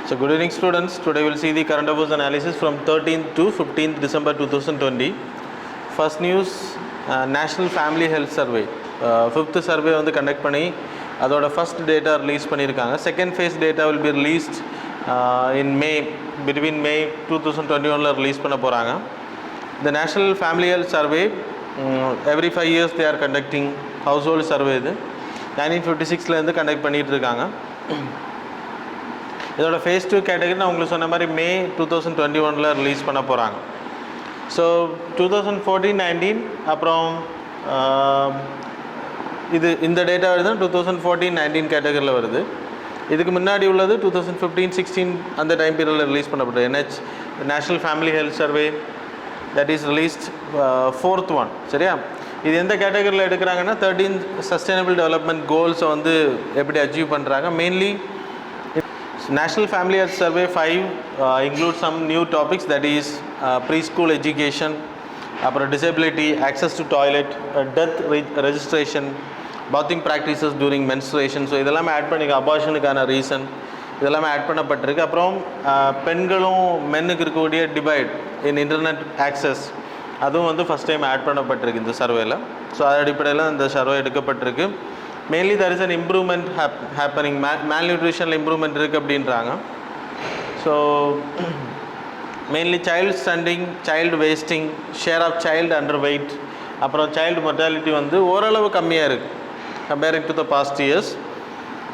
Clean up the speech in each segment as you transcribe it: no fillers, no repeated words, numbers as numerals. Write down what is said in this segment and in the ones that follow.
So good evening students, today we will see the current affairs analysis from 13th to 15th December 2020. First news, National Family Health Survey, 5th survey வந்து conduct பண்ணி அதோட first data release பண்ணியிருக்காங்க. Second phase data will be released in May, between May 2021ல release பண்ண போகிறாங்க. The National Family Health Survey, every 5 years they are conducting household survey இது 1956லேருந்து conduct பண்ணிகிட்டு இருக்காங்க. இதோட phase 2 கேட்டகரி நான் உங்களுக்கு சொன்ன மாதிரி மே 2021ல் ரிலீஸ் பண்ண போகிறாங்க. ஸோ 2014-19 அப்புறம் இந்த டேட்டா வருது 2014-19 கேட்டகரியில் வருது. இதுக்கு முன்னாடி உள்ளது 2015-16 அந்த டைம் பீரியடில் ரிலீஸ் பண்ணப்பட்டது national family health survey that is released 4th one. சரியா, இது எந்த கேட்டகரியில் எடுக்கிறாங்கன்னா 13 சஸ்டைனபிள் டெவலப்மெண்ட் கோல்ஸை வந்து எப்படி அச்சீவ் பண்ணுறாங்க. Mainly National Family Health Survey 5 includes some new topics, that is preschool education, disability, access to toilet, death registration, bathing practices during menstruation. So இதெல்லாம் add பண்ணிக்க, அபார்ஷனுக்கான reason இதெல்லாம் ஆட் பண்ணப்பட்டிருக்கு. அப்புறம் பெண்களும் மென்னுக்கு இருக்கக்கூடிய டிவைட் இன் இன்டர்நெட் ஆக்சஸ் அதுவும் வந்து first time add பண்ணப்பட்டிருக்கு இந்த சர்வேல. ஸோ அது அடிப்படையில் இந்த survey எடுக்கப்பட்டிருக்கு. Mainly there is an improvement happening, malnutritional improvement இருக்குது அப்படின்றாங்க. So mainly child stunting, child wasting, share of child underweight, அப்புறம் child mortality வந்து ஓரளவு கம்மியாக இருக்குது comparing to the past years.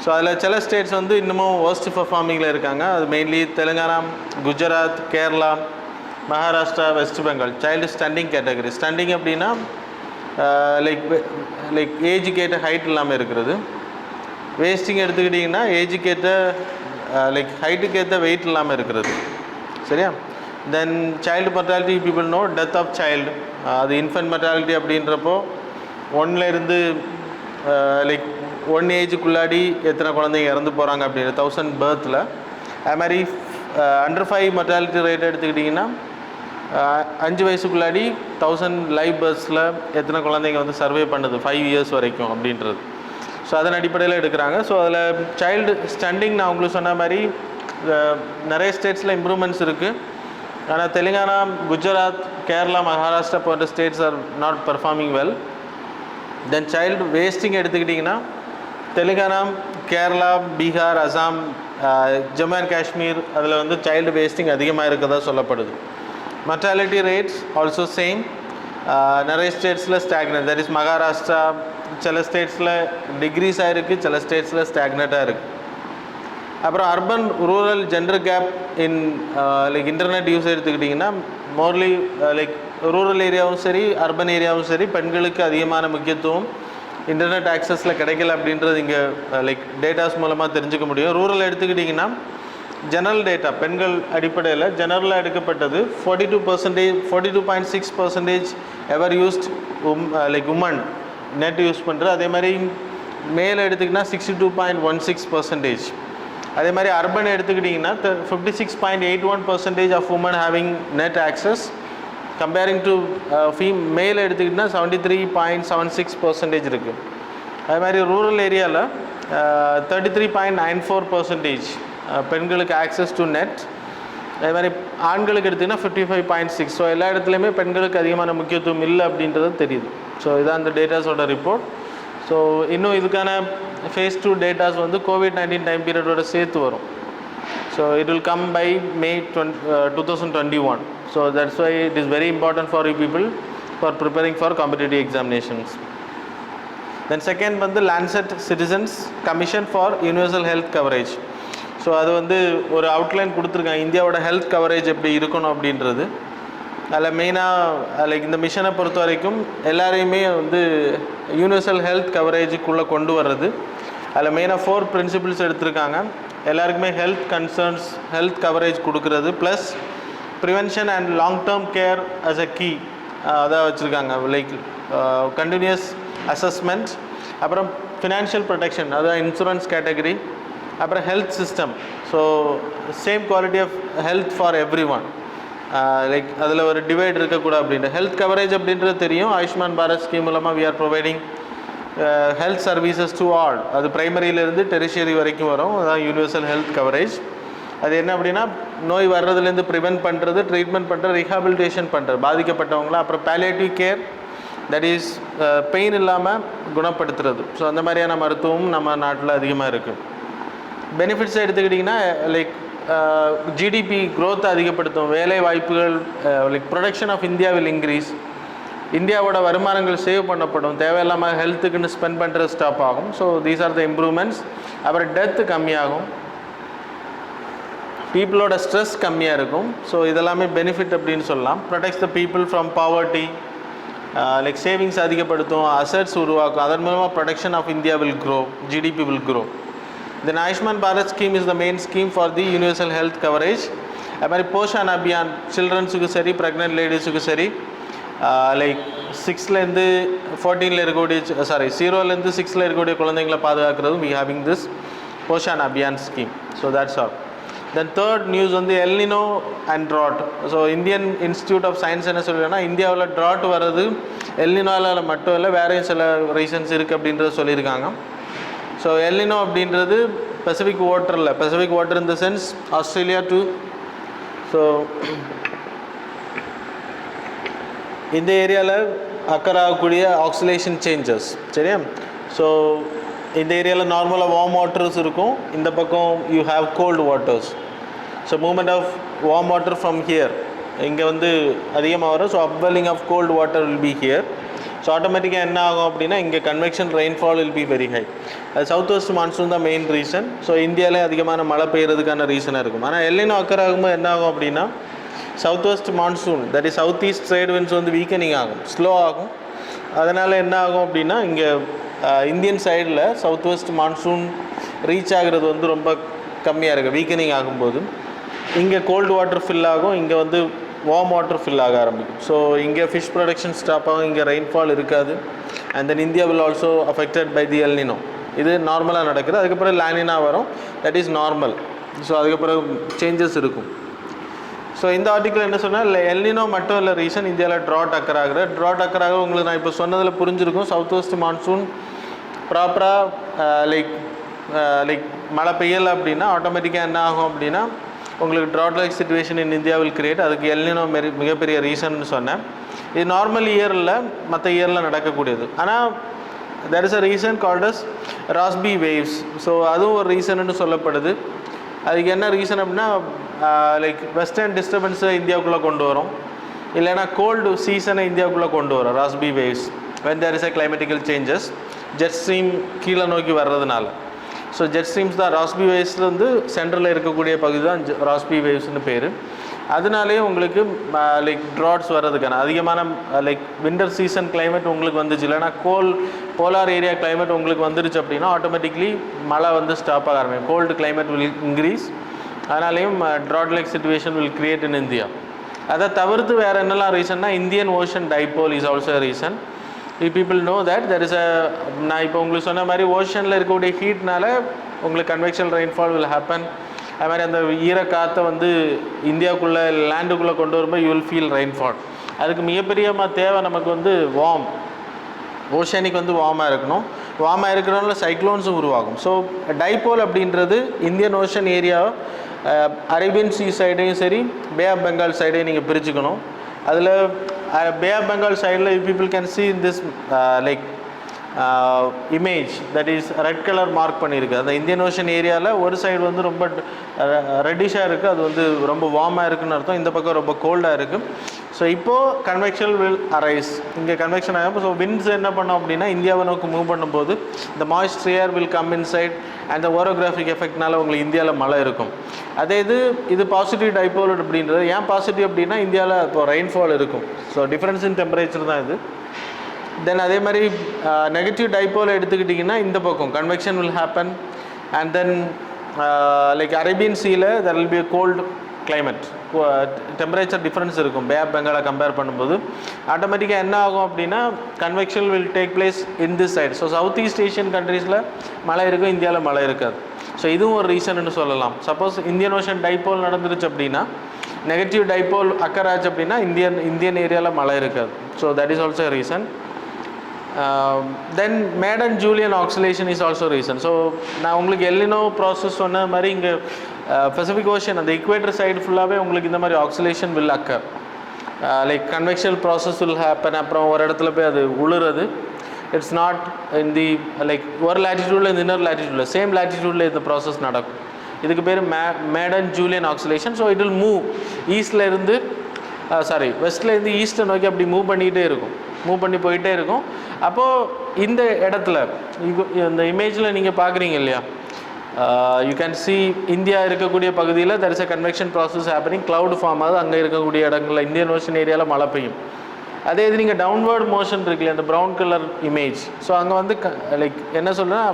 So அதில் சில ஸ்டேட்ஸ் வந்து இன்னமும் worst performing இருக்காங்க. அது mainly Telangana, Gujarat, Kerala, Maharashtra, West Bengal. Child stunting category. Stunting அப்படின்னா லைக் ஏஜுக்கேட்ட ஹைட் இல்லாமல் இருக்கிறது. வேஸ்டிங் எடுத்துக்கிட்டிங்கன்னா ஏஜுக்கேட்ட லைக் ஹைட்டுக்கு ஏற்ற வெயிட் இல்லாமல் இருக்கிறது. சரியா, then child mortality people know death of child, அது இன்ஃபென்ட் மொர்டாலிட்டி அப்படின்றப்போ 1லேருந்து லைக் 1 ஏஜுக்குள்ளாடி எத்தனை குழந்தைங்க இறந்து போகிறாங்க அப்படின்னு 1000 பர்த்தில். அது மாதிரி அண்டர் 5 மொர்டாலிட்டி ரேட் எடுத்துக்கிட்டிங்கன்னா 5 வயசுக்குள்ளாடி 1000 லைவ் பர்த்ஸில் எத்தனை குழந்தைங்க வந்து சர்வே பண்ணுது 5 இயர்ஸ் வரைக்கும் அப்படின்றது. ஸோ அதன் அடிப்படையில் எடுக்கிறாங்க. ஸோ அதில் சைல்டு ஸ்டண்டிங் நான் உங்களுக்கு சொன்ன மாதிரி நிறைய ஸ்டேட்ஸில் இம்ப்ரூவ்மெண்ட்ஸ் இருக்குது. ஆனால் தெலுங்கானா, குஜராத், கேரளா, மகாராஷ்டிரா போன்ற states are not performing well. Then child wasting எடுத்துக்கிட்டிங்கன்னா தெலுங்கானா, கேரளா, பீகார், அசாம், ஜம்மு அண்ட் காஷ்மீர் அதில் வந்து சைல்டு வேஸ்டிங் அதிகமாக இருக்கதா சொல்லப்படுது. Mortality rates also same, நிறைய ஸ்டேட்ஸில் ஸ்டாக்னட், தட் இஸ் மகாராஷ்டிரா சில ஸ்டேட்ஸில் டிக்ரீஸ் ஆகிருக்கு, சில ஸ்டேட்ஸில் ஸ்டாக்னட்டாக இருக்குது. அப்புறம் urban rural gender gap in like internet use எடுத்துக்கிட்டிங்கன்னா மோர்லி லைக் ரூரல் ஏரியாவும் சரி அர்பன் ஏரியாவும் சரி பெண்களுக்கு அதிகமான முக்கியத்துவம் இன்டர்நெட் ஆக்சஸில் கிடைக்கல அப்படின்றது இங்கே லைக் டேட்டாஸ் மூலமாக தெரிஞ்சுக்க முடியும். ரூரல் எடுத்துக்கிட்டிங்கன்னா ஜெனரல் டேட்டா பெண்கள் அடிப்படையில் ஜெனரலாக எடுக்கப்பட்டது 42.6% ever used like woman net use பண்ணுறது. அதே மாதிரி மேல் எடுத்துக்கிட்டிங்கன்னா 62.16%. அதே மாதிரி அர்பன் எடுத்துக்கிட்டிங்கன்னா 56.81% of women having net access comparing to male எடுத்துக்கிட்டிங்கன்னா 73.76% இருக்குது. அதே மாதிரி ரூரல் ஏரியாவில் 33.94% பெண்களுக்கு ஆக்சஸ் டு நெட். அதே மாதிரி ஆண்களுக்கு எடுத்திங்கன்னா 55.6. ஸோ எல்லா இடத்துலையுமே பெண்களுக்கு அதிகமான முக்கியத்துவம் இல்லை அப்படின்றது தெரியுது. ஸோ இதான் அந்த டேட்டாஸோட ரிப்போர்ட். ஸோ இன்னும் இதுக்கான phase 2 டேட்டாஸ் வந்து COVID-19 டைம் பீரியடோட சேர்த்து வரும். So it will come by May 2021. So that's why it is very important for you people for preparing for competitive examinations. Then second வந்து Lancet citizens commission for universal health coverage. So அது வந்து ஒரு outline கொடுத்துருக்காங்க இந்தியாவோட health coverage எப்படி இருக்கணும் அப்படின்றது. அதில் மெயினாக லைக் இந்த மிஷனை பொறுத்த வரைக்கும் எல்லாரையுமே வந்து யூனிவர்சல் ஹெல்த் கவரேஜுக்குள்ளே கொண்டு வர்றது. அதில் மெயினாக 4 பிரின்சிபிள்ஸ் எடுத்திருக்காங்க. எல்லாருக்குமே ஹெல்த் கன்சர்ன்ஸ் ஹெல்த் கவரேஜ் கொடுக்கறது, plus prevention and long term care as a key அதான் வச்சுருக்காங்க. லைக் கண்டினியூஸ் அசஸ்மெண்ட், அப்புறம் ஃபினான்ஷியல் ப்ரொடெக்ஷன் அதான் இன்சூரன்ஸ் கேட்டகரி, அப்புறம் health system. So same quality of health for everyone. Like அதில் ஒரு divide இருக்கக்கூடாது அப்படின்ற ஹெல்த் கவரேஜ் அப்படின்றது தெரியும். ஆயுஷ்மான் பாரத் ஸ்கீம் மூலமாக we are providing health services to all. அது பிரைமரியிலேருந்து டெரிஷியரி வரைக்கும் வரும். அதான் யூனிவர்சல் ஹெல்த் கவரேஜ். அது என்ன அப்படின்னா நோய் வர்றதுலேருந்து ப்ரிவென்ட் பண்ணுறது, ட்ரீட்மெண்ட் பண்ணுறது, ரீஹாபிலிட்டேஷன் பண்ணுறது பாதிக்கப்பட்டவங்கள. அப்புறம் palliative care, that is pain இல்லாமல் குணப்படுத்துறது. ஸோ அந்த மாதிரியான மருத்துவமும் நம்ம நாட்டில் அதிகமாக இருக்குது. பெனிஃபிட்ஸ் எடுத்துக்கிட்டிங்கன்னா லைக் ஜிடிபி க்ரோத் அதிகப்படுத்தும், வேலை வாய்ப்புகள், like production of India will increase, இந்தியாவோட வருமானங்கள் சேவ் பண்ணப்படும், தேவையில்லாமல் ஹெல்த்துக்குன்னு ஸ்பெண்ட் பண்ணுறது ஸ்டாப் ஆகும். So these are the improvements. அப்புறம் டெத்து கம்மியாகும், பீப்புளோட ஸ்ட்ரெஸ் கம்மியாக இருக்கும். ஸோ இதெல்லாமே பெனிஃபிட் அப்படின்னு சொல்லலாம். Protects the people from poverty, like savings அதிகப்படுத்தும், அசட்ஸ் உருவாக்கும், அதன் மூலமாக production of India will grow, GDP will grow. Then Ayushman Bharat scheme is the main scheme for the universal health coverage. அது மாதிரி போஷான் அபியான், சில்ட்ரன்ஸுக்கு சரி, ப்ரெக்னென்ட் லேடிஸுக்கு சரி, லைக் 6லேருந்து 14 இருக்கக்கூடிய 0லேருந்து 6 இருக்கக்கூடிய குழந்தைங்களை பாதுகாக்கிறதும் we having this Poshan Abhiyaan scheme. So that's all. Then third news வந்து El Nino and drought. So Indian Institute of Science என்ன சொல்லியிருக்காங்கன்னா, இந்தியாவில் ட்ராட் வர்றது எல் நினோவில் மட்டும் இல்லை, வேறையும் சில ரீசன்ஸ் இருக்குது அப்படின்றத சொல்லியிருக்காங்க. ஸோ எல் நினோ அப்படின்றது Pacific water in the sense Australia to, so இந்த ஏரியாவில் அக்கர் ஆகக்கூடிய ஆக்சிலேஷன் சேஞ்சஸ், சரியா. ஸோ இந்த ஏரியாவில் நார்மலாக வார்ம் வாட்டர்ஸ் இருக்கும், இந்த பக்கம் you have cold waters. So movement of warm water from here இங்கே வந்து அதிகமாக வரும். So upwelling of cold water will be here. So ஆட்டோமேட்டிக்காக என்ன ஆகும் அப்படின்னா இங்கே convection rainfall will be very high. அது சவுத் வெஸ்ட் மான்சூன் தான் மெயின் ரீசன். ஸோ இந்தியாவிலே அதிகமான மழை பெய்யறதுக்கான ரீசனாக இருக்கும். ஆனால் எல்லினோ அக்கர் ஆகும்போது என்ன ஆகும் அப்படின்னா south west monsoon, that is south east trade winds வந்து வீக்கனிங் ஆகும், ஸ்லோ ஆகும். அதனால் என்ன ஆகும் அப்படின்னா இங்கே இந்தியன் சைடில் சவுத் வெஸ்ட் மான்சூன் ரீச் ஆகிறது வந்து ரொம்ப கம்மியாக இருக்குது. வீக்கனிங் ஆகும்போது இங்கே கோல்டு வாட்டர் ஃபில் ஆகும், இங்கே வந்து வார்ம் வாட்டர் ஃபில் ஆக ஆரம்பிக்கும். ஸோ இங்கே ஃபிஷ் ப்ரொடக்ஷன் ஸ்டாப் ஆகும், இங்கே ரெயின்ஃபால் இருக்காது. And then India will also affected by the El Nino. இது நார்மலாக நடக்குது. அதுக்கப்புறம் லானினா வரும், தட் இஸ் நார்மல். ஸோ அதுக்கப்புறம் சேஞ்சஸ் இருக்கும். ஸோ இந்த ஆர்டிக்கிள் என்ன சொன்னால் எல் நினோ மட்டும் இல்லை ரீசன், இந்தியாவில் ட்ராட் அக்கராக உங்களுக்கு நான் இப்போ சொன்னதில் புரிஞ்சிருக்கும். சவுத் வெஸ்ட் மான்சூன் ப்ராப்பராக லைக் மழை பெய்யலை அப்படின்னா ஆட்டோமேட்டிக்காக என்ன ஆகும் அப்படின்னா உங்களுக்கு drought like situation in India will create. அதுக்கு எல் நினோ மிகப்பெரிய ரீசன் சொன்னேன். இது நார்மல் இயரில் மற்ற இயரில் நடக்கக்கூடியது. ஆனால் there is a reason called as Rossby waves. So அதுவும் ஒரு ரீசன்னு சொல்லப்படுது. அதுக்கு என்ன ரீசன் அப்படின்னா லைக் வெஸ்டர்ன் டிஸ்டர்பன்ஸை இந்தியாவுக்குள்ளே கொண்டு வரும், இல்லைனா கோல்டு சீசனை இந்தியாவுக்குள்ளே கொண்டு வரும் Rossby waves. when there is a climatical changes, jet stream கீழே நோக்கி வர்றதுனால. ஸோ ஜெட் ஸ்ட்ரீம்ஸ் தான் ராஸ்பி வேவ்ஸில் வந்து சென்ட்ரலில் இருக்கக்கூடிய பகுதி தான் ராஸ்பி வேவ்ஸ்னு பேர். அதனாலே உங்களுக்கு லைக் ட்ராட்ஸ் வர்றதுக்கான அதிகமான லைக் வின்டர் சீசன் கிளைமேட் உங்களுக்கு வந்துச்சு, இல்லைனா போலார் ஏரியா கிளைமேட் உங்களுக்கு வந்துருச்சு அப்படின்னா ஆட்டோமேட்டிக்லி மழை வந்து ஸ்டாப் ஆக ஆரம்பிக்கும், கோல்டு கிளைமேட் வில் இன்க்ரீஸ். அதனாலேயும் drought like situation will create in India. அதை தவிர்த்து வேறு என்னெல்லாம் ரீசன்னா Indian Ocean dipole is also reason. People know that there is நான் இப்போ உங்களுக்கு சொன்ன மாதிரி ஓஷனில் இருக்கக்கூடிய ஹீட்னால உங்களுக்கு கன்வெக்ஷன் ரெயின்ஃபால் வில் ஹேப்பன். அது மாதிரி அந்த ஈர காற்றை வந்து இந்தியாவுக்குள்ளே லேண்டுக்குள்ளே கொண்டு வரும்போது யூ வில் ஃபீல் ரெயின்ஃபால். அதுக்கு மிகப்பெரிய தேவை நமக்கு வந்து வார்ம், ஓஷனிக் வந்து வார்மாக இருக்கணும். வார்மாக இருக்கிறனால சைக்ளோன்ஸும் உருவாகும். ஸோ டைபோல் அப்படின்றது இந்தியன் ஓஷன் ஏரியா அரேபியன் சீ சைடையும் சரி பே ஆஃப் பெங்கால் சைடையும் நீங்கள் பிரிச்சுக்கணும். அதில் பே ஆஃப் பெங்கால் சைடில் people can see in this like image that is red colour mark பண்ணியிருக்கு. அந்த இந்தியன் ஓஷன் ஏரியாவில் ஒரு சைடு வந்து ரொம்ப ரெட்டிஷாக இருக்குது, அது வந்து ரொம்ப வார்மாக இருக்குதுன்னு அர்த்தம். இந்த பக்கம் ரொம்ப கோல்டாக இருக்குது. ஸோ இப்போது கன்வெக்ஷன் வில் அரைஸ், இங்கே கன்வெக்ஷன் ஆகும். ஸோ விண்ட்ஸ் என்ன பண்ணோம் அப்படின்னா இந்தியாவை நோக்கி மூவ் பண்ணும்போது இந்த moist air will come inside and orographic எஃபெக்ட்னால உங்களுக்கு இந்தியாவில் மழை இருக்கும். அதே இது பாசிட்டிவ் டைபோல் அப்படின்றது ஏன் பாசிட்டிவ் அப்படின்னா இந்தியாவில் இப்போ ரெயின்ஃபால் இருக்கும். ஸோ டிஃப்ரென்ஸ் இன் டெம்பரேச்சர் தான் இது. தென் அதே மாதிரி நெகட்டிவ் டைபோல் எடுத்துக்கிட்டிங்கன்னா இந்த பக்கம் convection will happen and then like Arabian சீல there will be a cold climate, temperature difference இருக்கும் பே ஆஃப் பெங்காலை கம்பேர் பண்ணும்போது. ஆட்டோமேட்டிக்காக என்ன ஆகும் அப்படின்னா convection will take place in this side. So south east Asian கண்ட்ரீஸில் மழை இருக்கும், இந்தியாவில் மழை இருக்காது. ஸோ இதுவும் ஒரு ரீசன்னு சொல்லலாம். சப்போஸ் இந்தியன் ஓஷன் டைபோல் நடந்துருச்சு அப்படின்னா நெகட்டிவ் டைபோல் அக்கர் ஆச்சு அப்படின்னா இந்தியன் ஏரியாவில் மழை இருக்காது. So that is also reason. Then Madden and Julian oscillation is also reason. So நான் உங்களுக்கு எல்லினோ ப்ராசஸ் சொன்ன மாதிரி இங்கே பசிபிக் ஓஷன் அந்த இக்குவேட்டர் சைடு ஃபுல்லாகவே உங்களுக்கு இந்த மாதிரி oscillation will occur. Like convectional process will happen. அப்புறம் ஒரு இடத்துல போய் அது உழுறது. It's not in the like ஒரு லேட்டிடியூடில் இந்த இன்னொரு லேட்டிடியூடில் சேம் லேட்டிடியூடில் இந்த ப்ராசஸ் நடக்கும். இதுக்கு பேர் Madden Julian oscillation. So it will move ஈஸ்ட்லேருந்து வெஸ்ட்லேருந்து ஈஸ்ட்டை நோக்கி அப்படி மூவ் பண்ணி போயிட்டே இருக்கும். அப்போது இந்த இடத்துல இந்த இமேஜில் நீங்கள் பார்க்குறீங்க இல்லையா, யூ கேன் சி இந்தியா இருக்கக்கூடிய பகுதியில் there is a convection process happening. Cloud form ஆகுது. அங்கே இருக்கக்கூடிய இடங்களில் இந்தியன் ஓஷன் ஏரியாவில் மழை பெய்யும். அதே இது நீங்கள் டவுன்வர்ட் மோஷன் இருக்குல்லையா, அந்த ப்ரௌன் கலர் இமேஜ். ஸோ அங்கே வந்து லைக் என்ன சொல்கிறேன்னா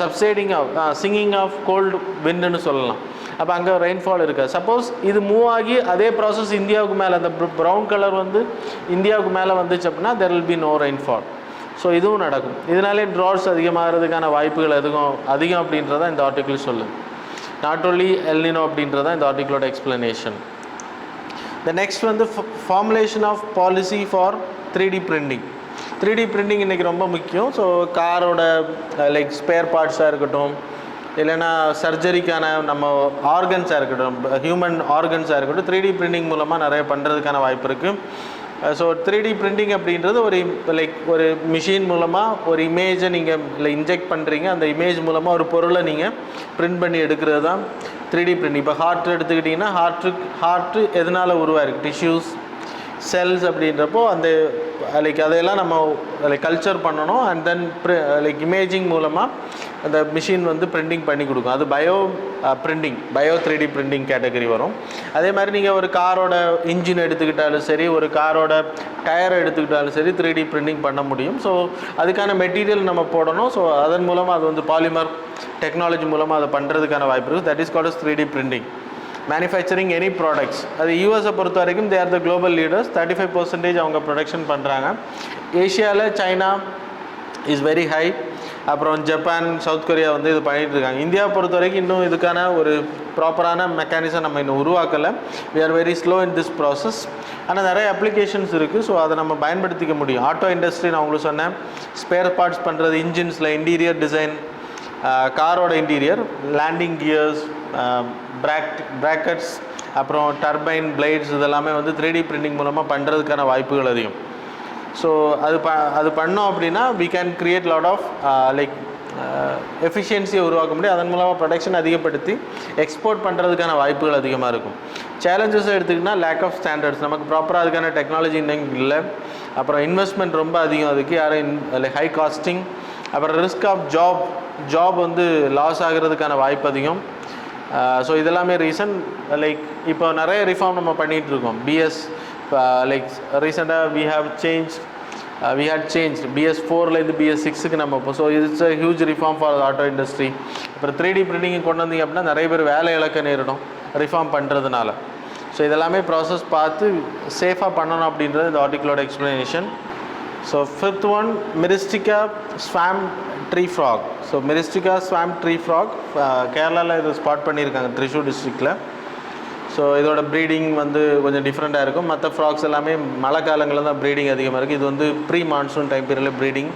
சப்சைடிங் ஆஃப் சிங்கிங் ஆஃப் கோல்டு விண்டுன்னு சொல்லலாம். அப்போ அங்கே ரெயின்ஃபால் இருக்காது. சப்போஸ் இது மூவ் ஆகி அதே ப்ராசஸ் இந்தியாவுக்கு மேலே அந்த ப்ரௌன் கலர் வந்து இந்தியாவுக்கு மேலே வந்துச்சு அப்படின்னா there will be no rainfall. So இதுவும் நடக்கும். இதனாலே ட்ராட்ஸ் அதிகமாகிறதுக்கான வாய்ப்புகள் அதிகம் அப்படின்றதான் இந்த ஆர்டிக்கிள் சொல்லுது. நாட் ஓன்லி எல்னினோ அப்படின்றதான் இந்த ஆர்டிக்கிளோட எக்ஸ்பிளனேஷன். The next வந்து formulation of policy for 3D printing. 3D printing இன்றைக்கி ரொம்ப முக்கியம். ஸோ காரோட லைக் ஸ்பேர் பார்ட்ஸாக இருக்கட்டும், இல்லைன்னா சர்ஜரிக்கான நம்ம ஆர்கன்ஸாக இருக்கட்டும், ஹியூமன் ஆர்கன்ஸாக இருக்கட்டும், 3D printing மூலமாக நிறைய பண்ணுறதுக்கான வாய்ப்பு இருக்குது. ஸோ 3D printing அப்படின்றது ஒரு மிஷின் மூலமாக ஒரு இமேஜை நீங்கள் இன்ஜெக்ட் பண்ணுறீங்க. அந்த இமேஜ் மூலமாக ஒரு பொருளை நீங்கள் பிரிண்ட் பண்ணி எடுக்கிறது தான் 3D printing. இப்போ ஹார்ட் எடுத்துக்கிட்டிங்கன்னா ஹார்ட்டு எதனால் உருவாயிருக்கு, டிஷ்யூஸ், செல்ஸ் அப்படின்றப்போ அந்த அதையெல்லாம் நம்ம கல்ச்சர் பண்ணணும். அண்ட் தென் இமேஜிங் மூலமாக அந்த மிஷின் வந்து பிரிண்டிங் பண்ணி கொடுக்கும். அது பயோ 3D printing கேட்டகரி வரும். அதே மாதிரி நீங்கள் ஒரு காரோட இன்ஜின் எடுத்துக்கிட்டாலும் சரி, ஒரு காரோட டயரை எடுத்துக்கிட்டாலும் சரி 3D printing பண்ண முடியும். ஸோ அதுக்கான மெட்டீரியல் நம்ம போடணும். ஸோ அதன் மூலமாக அது வந்து பாலிமர் டெக்னாலஜி மூலமாக அதை பண்ணுறதுக்கான வாய்ப்பு இருக்குது. That is called as 3D printing. Manufacturing any products, அது யூஎஸை பொறுத்த வரைக்கும் they are the global leaders. 35% அவங்க ப்ரொடக்ஷன் பண்ணுறாங்க. ஏஷியாவில் சைனா இஸ் வெரி ஹை. அப்புறம் ஜப்பான், சவுத் கொரியா வந்து இது பண்ணிகிட்டு இருக்காங்க. இந்தியாவை பொறுத்த வரைக்கும் இன்னும் இதுக்கான ஒரு ப்ராப்பரான மெக்கானிசம் நம்ம இன்னும் உருவாக்கலை. We are very slow in this process. ஆனால் நிறைய அப்ளிகேஷன்ஸ் இருக்குது. ஸோ அதை நம்ம பயன்படுத்திக்க முடியும். ஆட்டோ இண்டஸ்ட்ரி நான் உங்களுக்கு சொன்னேன், ஸ்பேர் பார்ட்ஸ் பண்ணுறது, இன்ஜின்ஸில் இன்டீரியர் டிசைன், காரோட இன்டீரியர், லேண்டிங் கியர்ஸ், ப்ராக்கெட்ஸ், அப்புறம் டர்பைன், பிளேட்ஸ், இதெல்லாமே வந்து 3D printing மூலமாக பண்ணுறதுக்கான வாய்ப்புகள் அதிகம். ஸோ அது பண்ணோம் அப்படின்னா we can create lot of எஃபிஷியன்சியை உருவாக்க முடியும். அதன் மூலமாக ப்ரொடக்ஷன் அதிகப்படுத்தி எக்ஸ்போர்ட் பண்ணுறதுக்கான வாய்ப்புகள் அதிகமாக இருக்கும். சேலஞ்சஸை எடுத்துக்கிட்டிங்கன்னா லேக் ஆஃப் ஸ்டாண்டர்ட்ஸ், நமக்கு ப்ராப்பராக அதுக்கான டெக்னாலஜி இன்னும் இல்லை. அப்புறம் இன்வெஸ்ட்மெண்ட் ரொம்ப அதிகம், அதுக்கு யாரும் ஹை காஸ்டிங். அப்புறம் ரிஸ்க் ஆஃப் ஜாப் வந்து லாஸ் ஆகிறதுக்கான வாய்ப்பு அதிகம். ஸோ இதெல்லாமே ரீசன். இப்போ நிறைய ரிஃபார்ம் நம்ம பண்ணிகிட்ருக்கோம். பிஎஸ் ரீசெண்டாக we had changed BS4லேருந்து BS6க்கு நம்ம இப்போ. So it's a huge reform for auto industry. அப்புறம் 3D printing கொண்டு வந்தீங்க அப்படின்னா நிறைய பேர் வேலை இழக்க நேரிடும் ரிஃபார்ம் பண்ணுறதுனால. ஸோ இதெல்லாமே ப்ராசஸ் பார்த்து சேஃபாக பண்ணணும் அப்படின்றது இந்த ஆர்டிக்கிளோட explanation. So 5th one, Myristica swamp tree frog. So Myristica swamp tree frog கேரளாவில் இது ஸ்பாட் பண்ணியிருக்காங்க, த்ரிஷூர் டிஸ்ட்ரிக்டில். ஸோ இதோட ப்ரீடிங் வந்து கொஞ்சம் டிஃப்ரெண்ட்டாக இருக்கும். மற்ற ஃப்ராக்ஸ் எல்லாமே மழை காலங்களில் தான் ப்ரீடிங் அதிகமாக இருக்குது. இது வந்து ப்ரீ மான்சூன் டைம் பீரியடில் ப்ரீடிங்.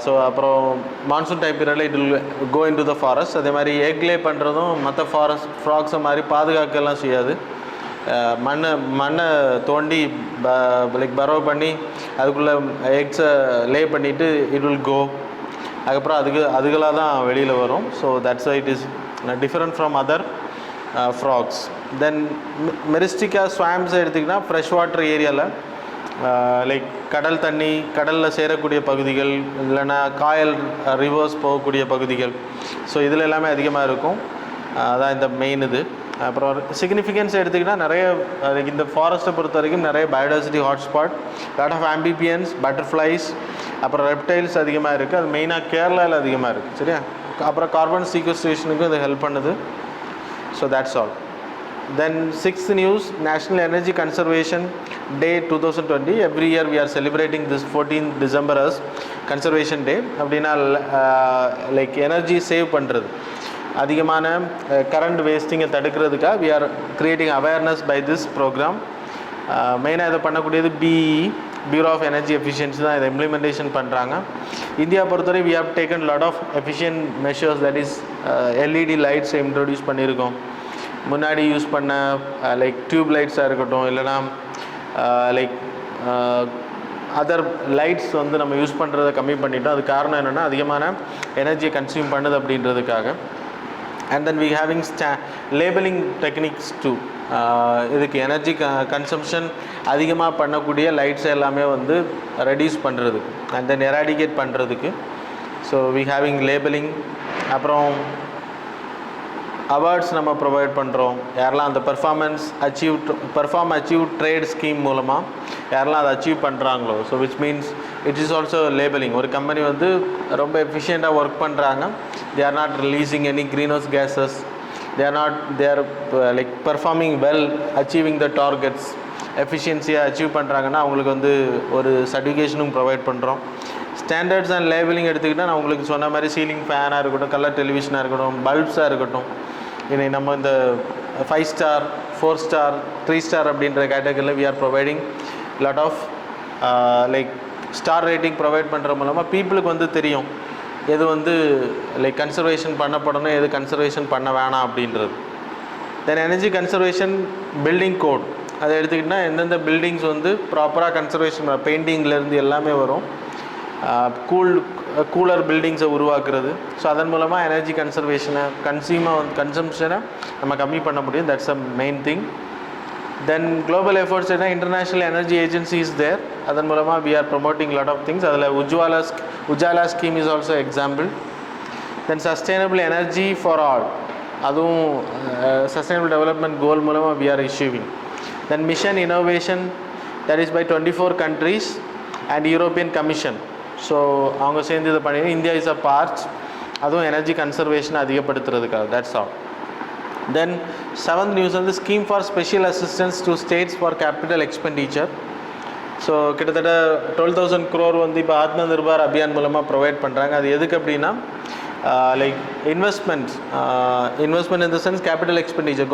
ஸோ அப்புறம் மான்சூன் டைம் பீரியடில் it will go into the forest. அதே மாதிரி எக்லே பண்ணுறதும் மற்ற ஃப்ராக்ஸை மாதிரி பாதுகாக்கலாம் செய்யாது. மண்ணை தோண்டி பரவ பண்ணி அதுக்குள்ளே எக்ஸை லே பண்ணிவிட்டு இட் வில் கோ. அதுக்கப்புறம் அதுகளாக தான் வெளியில் வரும். So that's why it is different from other frogs. Then Myristica swamps எடுத்திங்கன்னா ஃப்ரெஷ் வாட்டர் ஏரியாவில் கடல் தண்ணி, கடலில் சேரக்கூடிய பகுதிகள், இல்லைன்னா காயல் ரிவர்ஸ் போகக்கூடிய பகுதிகள். ஸோ இதில் எல்லாமே அதிகமாக இருக்கும். அதான் இந்த மெயின் இது. அப்புறம் சிக்னிஃபிகன்ஸ் எடுத்திங்கன்னா நிறைய இந்த ஃபாரஸ்ட்டை பொறுத்த வரைக்கும் நிறைய biodiversity hotspot, lot of amphibians, butterflies, அப்புறம் ரெப்டைல்ஸ் அதிகமாக இருக்குது. அது மெயினாக கேரளாவில் அதிகமாக இருக்குது. சரியா? அப்புறம் கார்பன் சீக்வஸ்ட்ரேஷனுக்கும் இது ஹெல்ப் பண்ணுது. So that's all. Then 6th news, National Energy Conservation Day 2020. Every year we are celebrating this 14th December as Conservation Day. அப்படின்னா எனர்ஜி சேவ் பண்ணுறது, அதிகமான கரண்ட் வேஸ்டிங்கை தடுக்கிறதுக்காக we are creating awareness by this program. மெயினாக இதை பண்ணக்கூடியது BE, bureau of energy efficiency தான் இதை implementation பண்ணுறாங்க. இந்தியா பொறுத்தவரை we have taken lot of efficient measures, that is LED லைட்ஸை இன்ட்ரடியூஸ் பண்ணியிருக்கோம். முன்னாடி யூஸ் பண்ண லைக் டியூப் லைட்ஸாக இருக்கட்டும், இல்லைனா லைக் அதர் லைட்ஸ் வந்து நம்ம யூஸ் பண்ணுறதை கம்மி பண்ணிட்டோம். அது காரணம் என்னென்னா அதிகமான எனர்ஜியை கன்சியூம் பண்ணுது அப்படின்றதுக்காக. And then we having labelling techniques too. இதுக்கு எனர்ஜி கன்சம்ஷன் அதிகமாக பண்ணக்கூடிய லைட்ஸ் எல்லாமே வந்து ரெடியூஸ் பண்ணுறதுக்கு அண்ட் தென் எராடிகேட் பண்ணுறதுக்கு. So we having labelling. அப்புறம் அவார்ட்ஸ் நம்ம ப்ரொவைட் பண்ணுறோம். யாரெல்லாம் அந்த பெர்ஃபார்ம் அச்சீவ் ட்ரேட் ஸ்கீம் மூலமாக யாரெல்லாம் அதை அச்சீவ் பண்ணுறாங்களோ, so which means it is also labelling. ஒரு கம்பெனி வந்து ரொம்ப எஃபிஷியண்ட்டாக ஒர்க் பண்ணுறாங்க, they are not releasing any green house gases, they are like performing well, achieving the targets, எஃபிஷியன்சியாக அச்சீவ் பண்ணுறாங்கன்னா அவங்களுக்கு வந்து ஒரு சர்டிஃபிகேஷனும் ப்ரொவைட் பண்ணுறோம். ஸ்டாண்டர்ட்ஸ் அண்ட் லேபிளிங் எடுத்துக்கிட்டால் நான் உங்களுக்கு சொன்ன மாதிரி சீலிங் ஃபேனாக இருக்கட்டும், கலர் டெலிவிஷனாக இருக்கட்டும், பல்ப்ஸாக இருக்கட்டும், இன்னைக்கு நம்ம இந்த 5 ஸ்டார் 4 ஸ்டார் 3 ஸ்டார் அப்படின்ற கேட்டகரியில் we are providing lot of like star rating provide பண்ணுற மூலமாக பீப்புளுக்கு வந்து தெரியும் எது வந்து லைக் கன்சர்வேஷன் பண்ணப்படணும், எது கன்சர்வேஷன் பண்ண வேணாம் அப்படின்றது. தென் எனர்ஜி கன்சர்வேஷன் பில்டிங் கோட் அதை எடுத்துக்கிட்டால் எந்தெந்த பில்டிங்ஸ் வந்து ப்ராப்பராக கன்சர்வேஷன் பெயிண்டிங்லேருந்து எல்லாமே வரும். கூலர் பில்டிங்ஸை உருவாக்குறது. ஸோ அதன் மூலமாக எனர்ஜி கன்சர்வேஷனை கன்சம்ஷனை நம்ம கம்மி பண்ண முடியும். That's a main thing. Then global efforts என்ன, International Energy Agency is there. அதன் மூலமாக we are promoting lot of things. அதில் Ujala scheme is also example. Then Sustainable Energy for All, அதுவும் சஸ்டைனபிள் டெவலப்மெண்ட் கோல் மூலமாக we are issuing. Then Mission Innovation, that is by 24 countries and European Commission. So அவங்க சேர்ந்து இதை பண்ணி India is a part, அதுவும் energy கன்சர்வேஷனை அதிகப்படுத்துறதுக்காக. That's all. Then 7th news வந்து scheme for special assistance to states for capital expenditure. So கிட்டத்தட்ட 12,000 crore வந்து இப்போ ஆத்ம நிர்பார் அபியான் மூலமாக ப்ரொவைட் பண்ணுறாங்க. அது எதுக்கு அப்படின்னா like investment in the sense capital expenditure.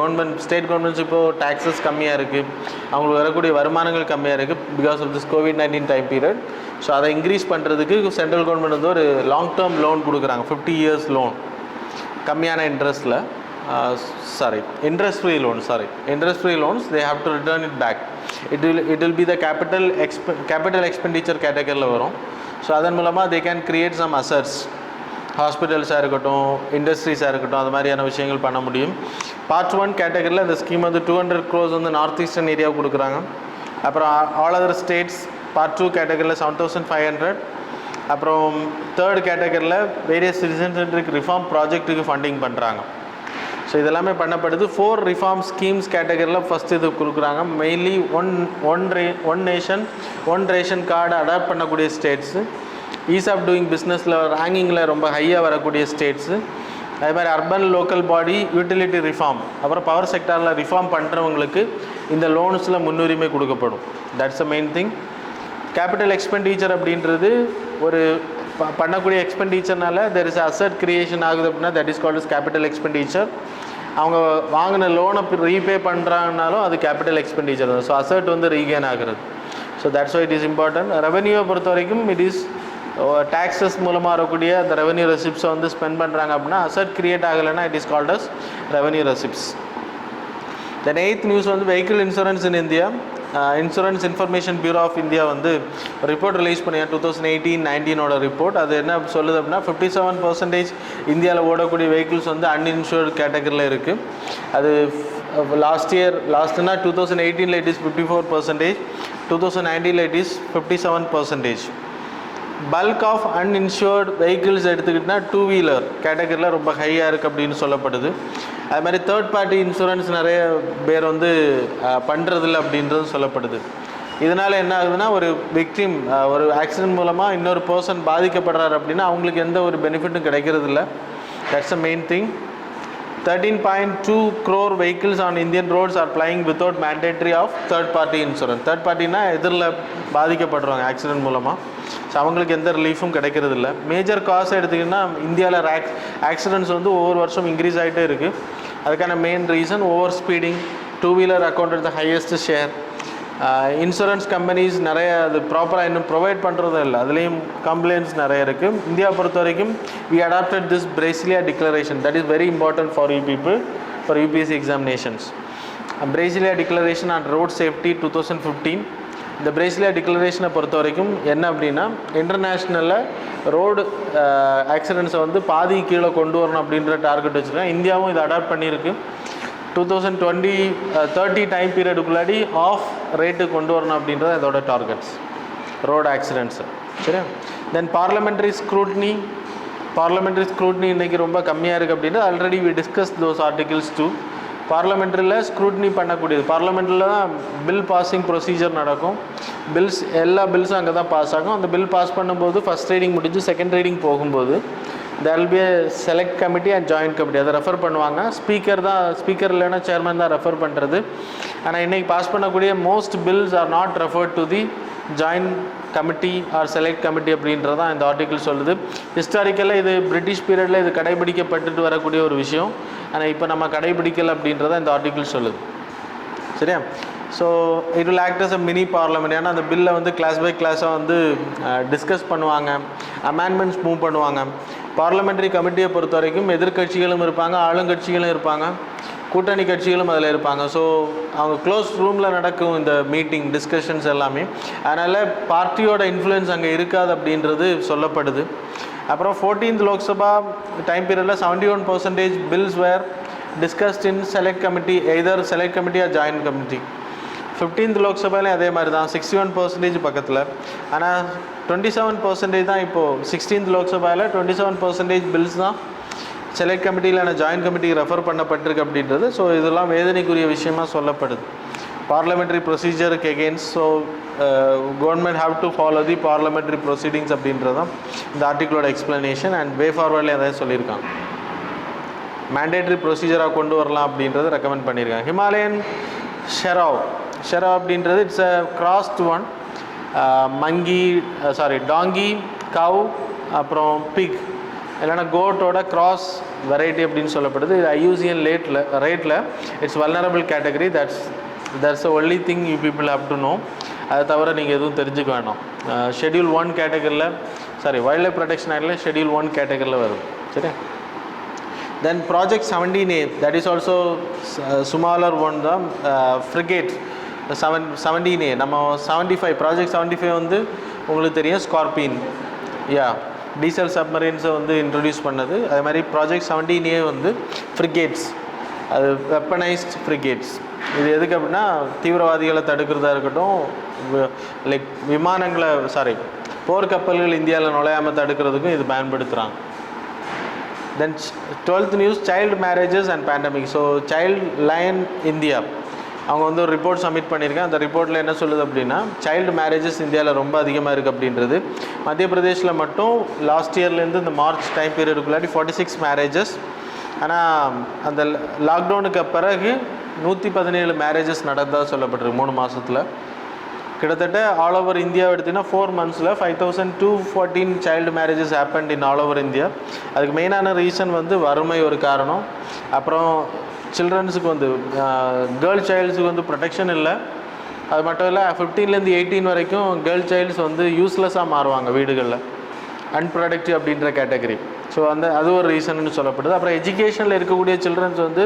State governments இப்போது டேக்ஸஸ் கம்மியாக இருக்குது, அவங்களுக்கு வரக்கூடிய வருமானங்கள் கம்மியாக இருக்குது because of this COVID-19 time period. So அதை இன்க்ரீஸ் பண்ணுறதுக்கு சென்ட்ரல் கவர்மெண்ட் வந்து ஒரு லாங் டேர்ம் லோன் கொடுக்குறாங்க, 50 years லோன், கம்மியான இன்ட்ரெஸ்ட்டில். interest free loans, they have to return it back. It will be the capital expenditure category வரும். So அதன் மூலமாக they can create some assets, ஹாஸ்பிட்டல்ஸாக இருக்கட்டும், இண்டஸ்ட்ரீஸாக இருக்கட்டும், அது மாதிரியான விஷயங்கள் பண்ண முடியும். பார்ட் 1 கேட்டகரியில் இந்த ஸ்கீம் வந்து 200 crores வந்து நார்த் ஈஸ்டர்ன் ஏரியாவுக்கு கொடுக்குறாங்க. அப்புறம் ஆல் அதர் ஸ்டேட்ஸ் பார்ட் 2 கேட்டகரியில் 7,500. அப்புறம் 3rd கேட்டகரியில் வேரியஸ் சிட்டிசன் சென்ட்ரிக் ரிஃபார்ம் ப்ராஜெக்ட்டுக்கு ஃபண்டிங் பண்ணுறாங்க. ஸோ இதெல்லாமே பண்ணப்படுது. 4 ரிஃபார்ம் ஸ்கீம்ஸ் கேட்டகரியில் ஃபஸ்ட் இது கொடுக்குறாங்க. Mainly one nation one ration card adopt பண்ணக்கூடிய ஸ்டேட்ஸு, ஈஸ் ஆஃப் டூயிங் பிஸ்னஸில் ரேங்கிங்கில் ரொம்ப ஹையாக வரக்கூடிய ஸ்டேட்ஸு, அதே மாதிரி urban local body utility reform, அப்புறம் பவர் செக்டாரில் ரிஃபார்ம் பண்ணுறவங்களுக்கு இந்த லோன்ஸில் முன்னுரிமை கொடுக்கப்படும். That's a main thing. Capital expenditure அப்படின்றது ஒரு பண்ணக்கூடிய எக்ஸ்பெண்டிச்சர்னால தெர் இஸ் அசட் கிரியேஷன் ஆகுது அப்படின்னா that is called as capital expenditure. அவங்க வாங்கின லோனை ரீபே பண்ணுறாங்கனாலும் அது கேபிட்டல் எக்ஸ்பெண்டிச்சர் தான். ஸோ அசட் வந்து ரீகெயின் ஆகுறது. So that's why it is important. ரெவன்யூவை பொறுத்த வரைக்கும் இட் இஸ் டேக்ஸஸ் மூலமாக வரக்கூடிய அந்த ரெவன்யூ ரெசிப்ட்ஸை வந்து ஸ்பெண்ட் பண்ணுறாங்க அப்படின்னா அசட் கிரியேட் ஆகலைன்னா it is called as revenue receipts. Then 8th news வந்து vehicle insurance in India. Insurance Information Bureau of India வந்து ரிப்போர்ட் ரிலீஸ் பண்ணி 2018-19 ரிப்போர்ட். அது என்ன சொல்லுது அப்படின்னா 57% இந்தியாவில் ஓடக்கூடிய வெஹிக்கிள்ஸ் வந்து அன்இன்சூர்டு கேட்டகரியில் இருக்குது. அது லாஸ்ட்னா 2018 it is 54%, 2019 it is 57%. Bulk of uninsured vehicles எடுத்துக்கிட்டால் 2-wheeler கேட்டகரியில் ரொம்ப ஹையாக இருக்குது அப்படின்னு சொல்லப்படுது. அது மாதிரி 3rd பார்ட்டி இன்சூரன்ஸ் நிறைய பேர் வந்து பண்ணுறதில்ல அப்படின்றது சொல்லப்படுது. இதனால் என்ன ஆகுதுன்னா ஒரு விக்டிம் ஒரு ஆக்சிடென்ட் மூலமாக இன்னொரு பர்சன் பாதிக்கப்படுறாரு அப்படின்னா அவங்களுக்கு எந்த ஒரு பெனிஃபிட்டும் கிடைக்கிறதில்ல. That's a main thing. 13.2 crore vehicles on Indian roads are plying without mandatory of third party insurance. Third பார்ட்டினா எதிரில் பாதிக்கப்படுறாங்க ஆக்சிடென்ட் மூலமாக. ஸோ அவங்களுக்கு எந்த ரிலீஃபும் கிடைக்கிறது இல்லை. மேஜர் காசு எடுத்திங்கன்னா இந்தியாவில் ஆக்சிடென்ட்ஸ் வந்து ஒவ்வொரு வருஷம் இன்க்ரீஸ் ஆகிட்டே இருக்குது. அதுக்கான main reason over speeding, 2-wheeler account the highest share, insurance companies நிறைய அது ப்ராப்பராக இன்னும் ப்ரொவைட் பண்ணுறதும் இல்லை, அதுலேயும் கம்ப்ளைண்ட்ஸ் நிறைய இருக்குது. இந்தியா பொறுத்த வரைக்கும் we adopted this Brasilia Declaration that is very important for you people for UPSC examinations. Brasilia Declaration on Road Safety 2015. இந்த பிரேசிலியா டிக்ளரேஷனை பொறுத்த வரைக்கும் என்ன அப்படின்னா, இன்டர்நேஷ்னலில் ரோடு ஆக்சிடென்ட்ஸை வந்து பாதி கீழே கொண்டு வரணும் அப்படின்ற டார்கெட் வச்சுருக்கேன். இந்தியாவும் இதை அடாப்ட் பண்ணியிருக்கு. 2030 டைம் பீரியடுக்குள்ளாடி ஆஃப் ரேட்டு கொண்டு வரணும் அப்படின்றது அதோட டார்கெட்ஸ் ரோடு ஆக்சிடென்ட்ஸு. சரியா? தென் பார்லமெண்ட்ரி ஸ்க்ரூட்னி இன்றைக்கி ரொம்ப கம்மியாக இருக்குது அப்படின்றது already we discuss those articles too. பார்லமெண்ட்ரியில் ஸ்க்ரூட்னி பண்ணக்கூடியது, பார்லமெண்ட்டில் தான் பில் பாஸிங் ப்ரொசீஜர் நடக்கும். எல்லா பில்ஸும் அங்கே தான் பாஸ் ஆகும். அந்த பில் பாஸ் பண்ணும்போது ஃபஸ்ட் ரீடிங் முடிஞ்சு செகண்ட் ரீடிங் போகும்போது there will be a select committee and joint committee அதை ரெஃபர் பண்ணுவாங்க. ஸ்பீக்கர் இல்லைன்னா சேர்மன் தான் ரெஃபர் பண்ணுறது. ஆனால் இன்றைக்கி பாஸ் பண்ணக்கூடிய most bills are not referred to the joint committee or select committee அப்படின்றது தான் இந்த ஆர்டிக்கிள் சொல்லுது. ஹிஸ்டாரிக்கலாக இது பிரிட்டிஷ் பீரியடில் இது கடைபிடிக்கப்பட்டுட்டு வரக்கூடிய ஒரு விஷயம். ஆனால் இப்போ நம்ம கடைபிடிக்கலை அப்படின்றத இந்த ஆர்டிக்கிள் சொல்லுது. சரியா? So it will act as a mini parliament. ஏன்னா அந்த பில்லை வந்து கிளாஸ் பை கிளாஸாக வந்து டிஸ்கஸ் பண்ணுவாங்க, அமெண்ட்மெண்ட்ஸ் மூவ் பண்ணுவாங்க. பார்லமெண்ட்ரி கமிட்டியை பொறுத்த வரைக்கும் எதிர்கட்சிகளும் இருப்பாங்க, ஆளுங்கட்சிகளும் இருப்பாங்க, கூட்டணி கட்சிகளும் அதில் இருப்பாங்க. ஸோ அவங்க க்ளோஸ் ரூமில் நடக்கும் இந்த மீட்டிங் டிஸ்கஷன்ஸ் எல்லாமே. அதனால் பார்ட்டியோட இன்ஃப்ளூயன்ஸ் அங்கே இருக்காது அப்படின்றது சொல்லப்படுது. அப்புறம் 14th லோக்சபா டைம் பீரியடில் 71% bills were discussed in select committee, either select committee or joint committee. 15th லோக்சபாலையும் அதே மாதிரி தான் 61% பக்கத்தில். ஆனால் 27% தான் இப்போது 16th லோக்சபாவில் 27% பில்ஸ் தான் செலக்ட் கமிட்டியில் ஜாயின்ட் கமிட்டிக்கு ரெஃபர் பண்ணப்பட்டிருக்கு அப்படின்றது. ஸோ இதெல்லாம் வேதனைக்குரிய விஷயமாக சொல்லப்படுது பார்லமெண்ட்ரி ப்ரொசீஜருக்கு against. So government have to follow the parliamentary proceedings அப்படின்றது தான் இந்த ஆர்டிக்கிளோட எக்ஸ்ப்ளனேஷன். அண்ட் வே ஃபார்வர்டில் எதாவது சொல்லியிருக்காங்க, மேண்டேட்ரி ப்ரொசீஜராக கொண்டு வரலாம் அப்படின்றது ரெக்கமெண்ட் பண்ணியிருக்காங்க. ஹிமாலயன் ஷெராவ் அப்படின்றது இட்ஸ் அ கிராஸ்ட் ஒன், டாங்கி, கவ், அப்புறம் பிக் இல்லைனா கோட்டோட கிராஸ் வெரைட்டி அப்படின்னு சொல்லப்படுது. இது IUCN ரேட்டில் it's vulnerable category. That's the only thing you people have to know. அதை தவிர நீங்கள் எதுவும் தெரிஞ்சுக்க வேண்டாம். ஷெட்யூல் 1 கேட்டகரியில் வைல்ட் லைஃப் ப்ரொடெக்ஷன் ஆக்டில் ஷெட்யூல் 1 கேட்டகரியில் வரும். சரி. Then project 17A, that is also smaller one தான், ஃப்ரிகேட் 17A. நம்ம 75 ப்ராஜெக்ட் 75 வந்து உங்களுக்கு தெரியும் ஸ்கார்பியன், டீசல் சப்மரீன்ஸை வந்து இன்ட்ரடியூஸ் பண்ணது. அதே மாதிரி ப்ராஜெக்ட் 17A வந்து ஃப்ரிகேட்ஸ், அது வெப்பனைஸ்ட் ஃப்ரிகேட்ஸ். இது எதுக்கு அப்படின்னா தீவிரவாதிகளை தடுக்கிறதா இருக்கட்டும், லைக் போர்க்கப்பல்கள் இந்தியாவில் நுழையாமல் தடுக்கிறதுக்கும் இது பயன்படுத்துகிறாங்க. தென் 12th news, child marriages and pandemic. So child line India அவங்க வந்து ஒரு ரிப்போர்ட் சப்மிட் பண்ணியிருக்காங்க. அந்த ரிப்போர்ட்டில் என்ன சொல்லுது அப்படின்னா, சைல்டு மேரேஜஸ் இந்தியாவில் ரொம்ப அதிகமாக இருக்குது அப்படின்றது. மத்திய பிரதேஷில் மட்டும் லாஸ்ட் இயர்லேருந்து இந்த மார்ச் டைம் பீரியடுக்குள்ளாடி 46 மேரேஜஸ். ஆனால் அந்த லாக்டவுனுக்கு பிறகு 117 மேரேஜஸ் நடந்ததாக சொல்லப்பட்டிருக்கு 3 மாதத்தில். கிட்டத்தட்ட ஆல் ஓவர் இந்தியா எடுத்திங்கன்னா 4 monthஸில் 5214 child marriages happened in all over India. அதுக்கு மெயினான ரீசன் வந்து வறுமை ஒரு காரணம். அப்புறம் சில்ட்ரன்ஸுக்கு வந்து கேர்ள் சைல்ட்ஸுக்கு வந்து ப்ரொடெக்ஷன் இல்லை. அது மட்டும் இல்லை 15லேருந்து 18 வரைக்கும் கேர்ள் சைல்ட்ஸ் வந்து யூஸ்லெஸ்ஸாக மாறுவாங்க வீடுகளில், அன்ப்ரொடக்டிவ் அப்படின்ற கேட்டகரி. ஸோ அது ஒரு ரீசன்னு சொல்லப்படுது. அப்புறம் எஜுகேஷனில் இருக்கக்கூடிய சில்ட்ரன்ஸ் வந்து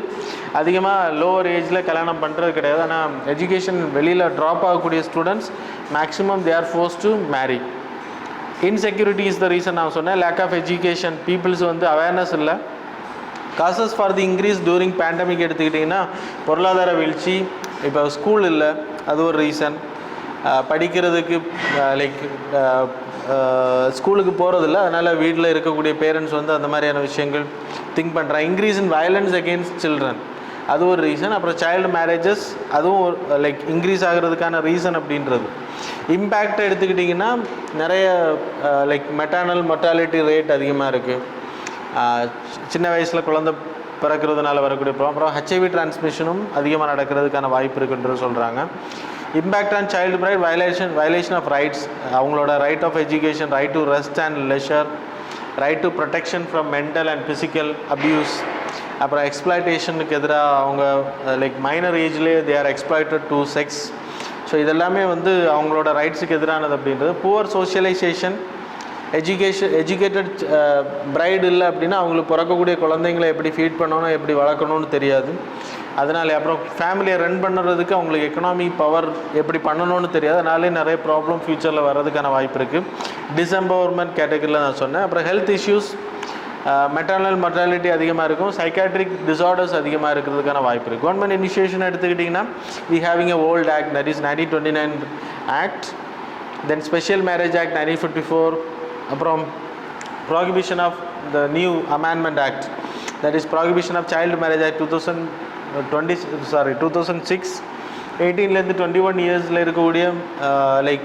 அதிகமாக லோவர் ஏஜில் கல்யாணம் பண்ணுறது கிடையாது. ஆனால் எஜுகேஷன் வெளியில் ட்ராப் ஆகக்கூடிய students maximum they are force to marry. Insecurity is the reason நான் சொன்னேன். லேக் ஆஃப் எஜுகேஷன், பீப்புள்ஸ் வந்து அவேர்னஸ் இல்லை. Causes for the increase during pandemic எடுத்துக்கிட்டிங்கன்னா பொருளாதார வீழ்ச்சி, இப்போ ஸ்கூல் இல்லை, அது ஒரு ரீசன். படிக்கிறதுக்கு லைக் ஸ்கூலுக்கு போகிறதில்ல, அதனால் வீட்டில் இருக்கக்கூடிய பேரண்ட்ஸ் வந்து அந்த மாதிரியான விஷயங்கள் திங்க் பண்ணுறாங்க. Increase in violence against children, அது ஒரு ரீசன். அப்புறம் சைல்டு மேரேஜஸ், அதுவும் லைக் இன்க்ரீஸ் ஆகிறதுக்கான ரீசன் அப்படின்றது. இம்பேக்ட் எடுத்துக்கிட்டிங்கன்னா நிறைய லைக் மெட்டர்னல் மொர்டாலிட்டி ரேட் அதிகமாக இருக்குது. சின்ன வயசில் குழந்தை பிறக்கிறதுனால வரக்கூடிய ப்ராப்ளம். அப்புறம் HIV டிரான்ஸ்மிஷனும் அதிகமாக நடக்கிறதுக்கான வாய்ப்பு இருக்குன்றது சொல்கிறாங்க. Impact on child right, violation of rights, அவங்களோட right of education, right to rest and leisure, right to protection from mental and physical abuse. அப்புறம் எக்ஸ்ப்ளாய்டேஷனுக்கு எதிராக அவங்க லைக் மைனர் ஏஜ்லேயே they are exploited to sex. So இதெல்லாமே வந்து அவங்களோட ரைட்ஸுக்கு எதிரானது அப்படின்றது. புவர் சோஷியலைசேஷன், எஜுகேட்டட் பிரைடு இல்லை அப்படின்னா அவங்களுக்கு பிறக்கக்கூடிய குழந்தைங்களை எப்படி ஃபீட் பண்ணணும், எப்படி வளர்க்கணும்னு தெரியாது. அதனால அப்புறம் ஃபேமிலியை ரன் பண்ணுறதுக்கு அவங்களுக்கு எக்கனாமிக் பவர் எப்படி பண்ணணும்னு தெரியாது. அதனாலே நிறைய ப்ராப்ளம் ஃப்யூச்சரில் வர்றதுக்கான வாய்ப்பு இருக்குது. டிஸ்எம்பவர்மெண்ட் கேட்டகரியில் நான் சொன்னேன். அப்புறம் ஹெல்த் இஷ்யூஸ், மெட்டர்னல் மொர்டாலிட்டி அதிகமாக இருக்கும். சைக்காட்ரிக் டிசார்டர்ஸ் அதிகமாக இருக்கிறதுக்கான வாய்ப்பு இருக்குது. கவர்மெண்ட் இனிஷியேஷன் எடுத்துக்கிட்டிங்கன்னா we having a old act, that is 1929 act, then special marriage act 1954, அப்புறம் prohibition of the new amendment act, that is prohibition of child marriage act 2006. 18லேருந்து 21 இயர்ஸில் இருக்கக்கூடிய லைக்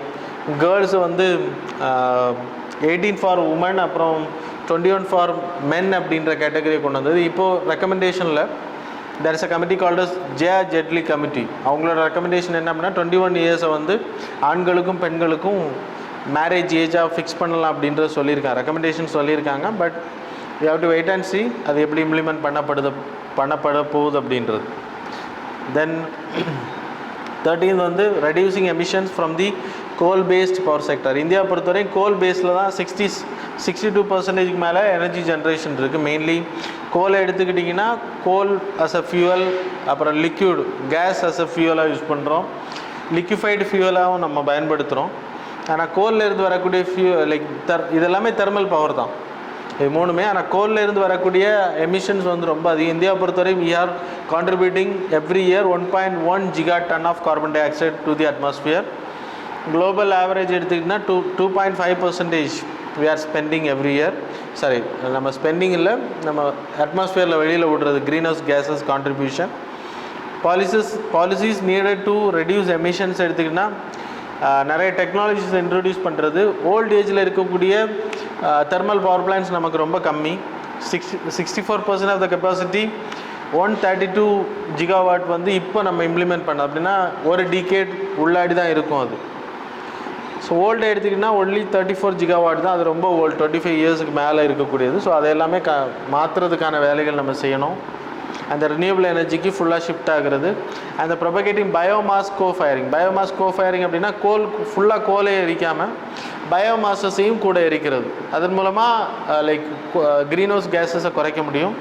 கேர்ள்ஸு வந்து 18 ஃபார் உமன், அப்புறம் 21 for men அப்படின்ற கேட்டகரியை கொண்டு வந்தது. இப்போது ரெக்கமெண்டேஷனில் there is a committee called as J.R. Jetli committee. அவங்களோட ரெக்கமெண்டேஷன் என்ன அப்படின்னா 21 இயர்ஸை வந்து ஆண்களுக்கும் பெண்களுக்கும் மேரேஜ் ஏஜாக ஃபிக்ஸ் பண்ணலாம் அப்படின்றத சொல்லியிருக்காங்க, ரெக்கமெண்டேஷன் சொல்லியிருக்காங்க. But you have to wait and see அது எப்படி இம்ப்ளிமெண்ட் பண்ணப்பட போகுது அப்படின்றது. தென் 13th வந்து reducing emissions from the coal based power sector. India பொறுத்தவரை கோல் பேஸில் தான் 62% மேலே எனர்ஜி ஜென்ரேஷன் இருக்குது. மெயின்லி கோலை எடுத்துக்கிட்டிங்கன்னா கோல் அஸ் அ ஃபியூவல், அப்புறம் லிக்யூட் கேஸ் அஸ் அ ஃபியூவலாக யூஸ் பண்ணுறோம், லிக்யூஃபைடு ஃபியூவலாகவும் நம்ம பயன்படுத்துகிறோம். ஆனால் கோல்லேருந்து வரக்கூடிய லைக் இதெல்லாமே தெர்மல் பவர் தான் இது மூணுமே. ஆனால் கோல்லேருந்து வரக்கூடிய எமிஷன்ஸ் வந்து ரொம்ப அதிகம். இந்தியாவை பொறுத்தவரை we are contributing every year 1.1 gigaton of carbon dioxide to the atmosphere. Global average எடுத்துக்கிட்டிங்கன்னா 2.5% we are spending every year. Sorry, நம்ம ஸ்பெண்டிங் இல்லை, நம்ம அட்மாஸ்பியரில் வெளியில் விடுறது green house gases contribution. Policies needed to reduce emissions எடுத்துக்கிட்டிங்கன்னா நிறைய technologies introduce பண்ணுறது. ஓல்ட் ஏஜில் இருக்கக்கூடிய தெர்மல் பவர் பிளான்ஸ் நமக்கு ரொம்ப கம்மி. 64% ஆஃப் த கெப்பாசிட்டி 132 gigawatt வந்து இப்போ நம்ம இம்ப்ளிமெண்ட் பண்ணோம் அப்படின்னா ஒரு டிகேட் உள்ளாடி தான் இருக்கும் அது. ஸோ ஓல்டு எடுத்திங்கன்னா ஒன்லி 34 gigawatt தான், அது ரொம்ப ஓல்டு, 25 இயர்ஸுக்கு மேலே இருக்கக்கூடியது. ஸோ அது எல்லாமே மாற்றுறதுக்கான வேலைகள் நம்ம செய்யணும். அந்த ரினியூவபிள் எனர்ஜிக்கு ஃபுல்லாக ஷிஃப்ட் ஆகுறது. அந்த ப்ரொபகேட்டிங் பயோமாஸ் கோஃபயரிங் அப்படின்னா ஃபுல்லாக கோலை எரிக்காமல் பயோமாஸஸையும் கூட எரிக்கிறது. அதன் மூலமாக லைக் க்ரீன் ஹவுஸ் கேஸஸை குறைக்க முடியும்.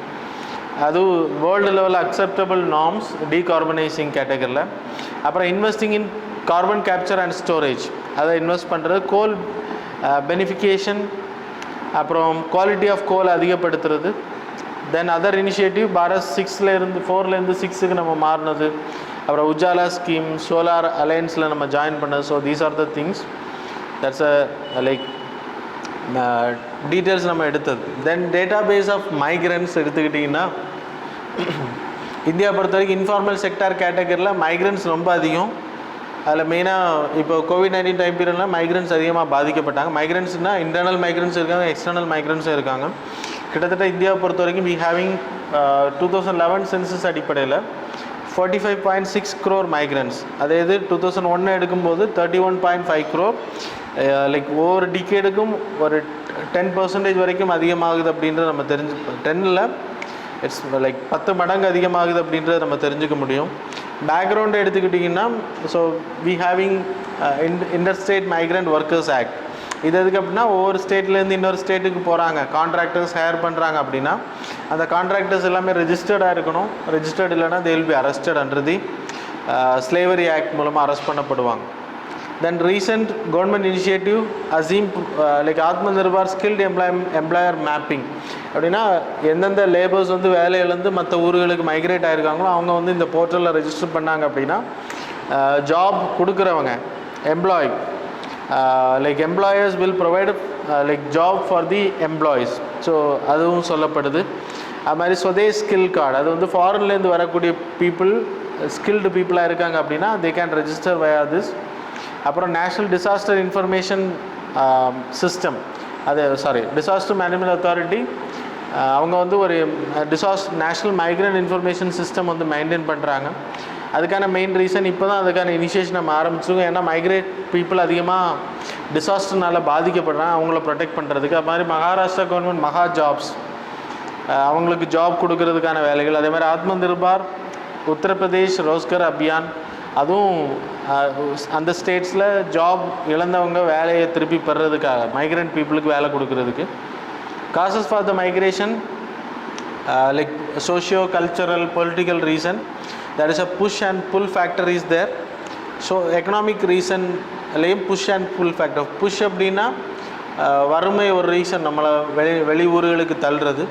அதுவும் வேர்ல்டு லெவலில் அக்செப்டபிள் நார்ம்ஸ் டீகார்பனைசிங் கேட்டகரியில். அப்புறம் investing in carbon capture and storage, அதை இன்வெஸ்ட் பண்ணுறது. கோல் பெனிஃபிகேஷன், அப்புறம் குவாலிட்டி ஆஃப் கோல் அதிகப்படுத்துறது. தென் அதர் இனிஷியேட்டிவ் பாரத் 4லேருந்து 6க்கு நம்ம மாறினது. அப்புறம் உஜாலா ஸ்கீம், சோலார் அலையன்ஸில் நம்ம ஜாயின் பண்ணது. So these are the things, that's a like details நம்ம எடுத்தது. தென் டேட்டா பேஸ் ஆஃப் மைக்ரன்ட்ஸ் எடுத்துக்கிட்டிங்கன்னா இந்தியா பொறுத்த வரைக்கும் இன்ஃபார்மல் செக்டார் கேட்டகரியில் மைக்ரன்ட்ஸ் ரொம்ப அதிகம். அதில் மெயினாக இப்போ COVID-19 டைம் பீரியடில் மைக்ரன்ட்ஸ் அதிகமாக பாதிக்கப்பட்டாங்க. மைக்ரன்ட்ஸ்னால் இன்டர்னல் மைக்ரன்ட்ஸ் இருக்காங்க, எக்ஸ்டர்னல் மைக்ரன்ட்ஸும் இருக்காங்க. கிட்டத்தட்ட இந்தியாவை பொறுத்த வரைக்கும் வி ஹேவிங் 2011 சென்சஸ் அடிப்படையில் 45.6 crore மைக்ரன்ட்ஸ். அதே இது 2001 எடுக்கும்போது 31.5 crore. லைக் ஒவ்வொரு டிகேடுக்கும் ஒரு 10% வரைக்கும் அதிகமாகுது அப்படின்றது நம்ம 10ல் இட்ஸ் லைக் 10 மடங்கு அதிகமாகுது அப்படின்றத நம்ம தெரிஞ்சுக்க முடியும். பேக்ரவுண்டை எடுத்துக்கிட்டிங்கன்னா so we having interstate migrant workers act. இது எதுக்கு அப்படின்னா ஒவ்வொரு ஸ்டேட்லேருந்து இன்னொரு ஸ்டேட்டுக்கு போகிறாங்க, கான்ட்ராக்டர்ஸ் ஹையர் பண்ணுறாங்க அப்படின்னா அந்த கான்ட்ராக்டர்ஸ் எல்லாமே ரெஜிஸ்டர்டாக இருக்கணும். ரெஜிஸ்டர்ட் இல்லைனா they will be arrested under the slavery act மூலமாக அரெஸ்ட் பண்ணப்படுவாங்க. Then recent government initiative Aseem like Atma Nirbhar skilled employer mapping அப்படின்னா எந்தெந்த லேபர்ஸ் வந்து வேலையிலேருந்து மற்ற ஊர்களுக்கு மைக்ரேட் ஆகிருக்காங்களோ அவங்க வந்து இந்த போர்ட்டலில் ரெஜிஸ்டர் பண்ணாங்க அப்படின்னா ஜாப் கொடுக்குறவங்க employ like employers will provide like job for the employees. So அதுவும் சொல்லப்படுது. அது மாதிரி ஸ்வதேஷ் ஸ்கில் கார்டு, அது வந்து ஃபாரின்லேருந்து வரக்கூடிய பீப்புள் ஸ்கில்டு பீப்புளாக இருக்காங்க அப்படின்னா they can register via this. அப்புறம் நேஷ்னல் டிசாஸ்டர் இன்ஃபர்மேஷன் சிஸ்டம், அது டிசாஸ்டர் மேனேஜ்மெண்ட் அத்தாரிட்டி அவங்க வந்து ஒரு நேஷ்னல் மைக்ரண்ட் இன்ஃபர்மேஷன் சிஸ்டம் வந்து மெயின்டைன் பண்ணுறாங்க. அதுக்கான மெயின் ரீசன் இப்போ தான் அதுக்கான இனிஷியேஷன் நம்ம ஆரம்பிச்சிருக்கோம். ஏன்னா மைக்ரேட் பீப்புள் அதிகமாக டிசாஸ்டர்னால் பாதிக்கப்படுறாங்க, அவங்கள ப்ரொடெக்ட் பண்ணுறதுக்கு. அது மாதிரி மகாராஷ்டிரா கவர்மெண்ட் மகா ஜாப்ஸ் அவங்களுக்கு ஜாப் கொடுக்கறதுக்கான வேலைகள். அதே மாதிரி ஆத்ம நிர்பார் உத்தரப்பிரதேஷ் ரோஸ்கர் அபியான், அதுவும் அந்த ஸ்டேட்ஸில் ஜாப் இழந்தவங்க வேலையை திருப்பி பெறதுக்காக மைக்ரண்ட் பீப்புளுக்கு வேலை கொடுக்கறதுக்கு. Causes for the migration like socio-cultural, political reason. There is a push and pull factor is there. So economic reason லையும் push and pull factor. Push அப்படின்னா வறுமை ஒரு ரீசன் நம்மளை வெளி ஊர்களுக்கு தள்ளுறது.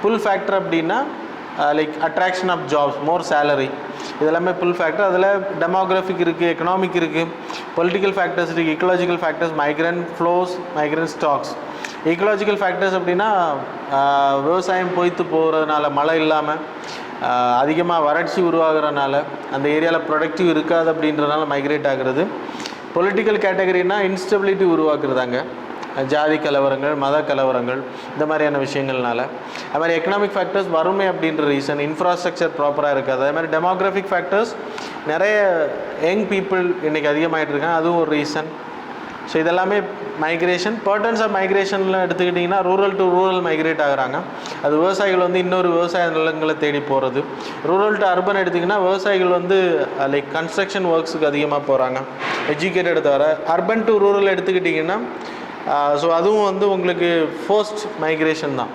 புல் ஃபேக்டர் அப்படின்னா like attraction of jobs, more salary, இதெல்லாமே புல் ஃபேக்டர். அதில் டெமோக்ராஃபிக் இருக்குது, எக்கனாமிக் இருக்குது, பொலிட்டிக்கல் ஃபேக்டர்ஸ் இருக்குது, ecological factors, migrant flows, migrant stocks. Ecological factors அப்படின்னா விவசாயம் பொய்த்து போகிறதுனால, மழை இல்லாமல் அதிகமாக வறட்சி உருவாகிறனால, அந்த ஏரியாவில் ப்ரொடக்டிவ் இருக்காது அப்படின்றதுனால மைக்ரேட் ஆகிறது. பொலிட்டிக்கல் கேட்டகரினா இன்ஸ்டபிலிட்டி உருவாக்குறதாங்க, ஜாதி கலவரங்கள், மத கலவரங்கள், இந்த மாதிரியான விஷயங்கள்னால. அது மாதிரி எக்கனாமிக் ஃபேக்டர்ஸ் வறுமை அப்படின்ற ரீசன், இன்ஃப்ராஸ்ட்ரக்சர் ப்ராப்பராக இருக்காது. அதே மாதிரி டெமோக்ராஃபிக் ஃபேக்டர்ஸ் நிறைய யங் பீப்புள் இன்றைக்கி அதிகமாகிட்டு இருக்காங்க, அதுவும் ஒரு ரீசன். ஸோ இதெல்லாமே மைக்ரேஷன். பேட்டர்ன்ஸ் ஆஃப் மைக்ரேஷனில் எடுத்துக்கிட்டிங்கன்னா ரூரல் டு ரூரல் மைக்ரேட் ஆகுறாங்க. அது விவசாயிகள் வந்து இன்னொரு விவசாய நிலங்களை தேடி போகிறது. ரூரல் டு அர்பன் எடுத்திங்கன்னா விவசாயிகள் வந்து லைக் கன்ஸ்ட்ரக்ஷன் ஒர்க்ஸுக்கு அதிகமாக போகிறாங்க, எஜுகேட்டட் தவிர. அர்பன் டு ரூரல் எடுத்துக்கிட்டிங்கன்னா ஸோ அதுவும் வந்து உங்களுக்கு ஃபோர்ஸ்ட் மைக்ரேஷன் தான்.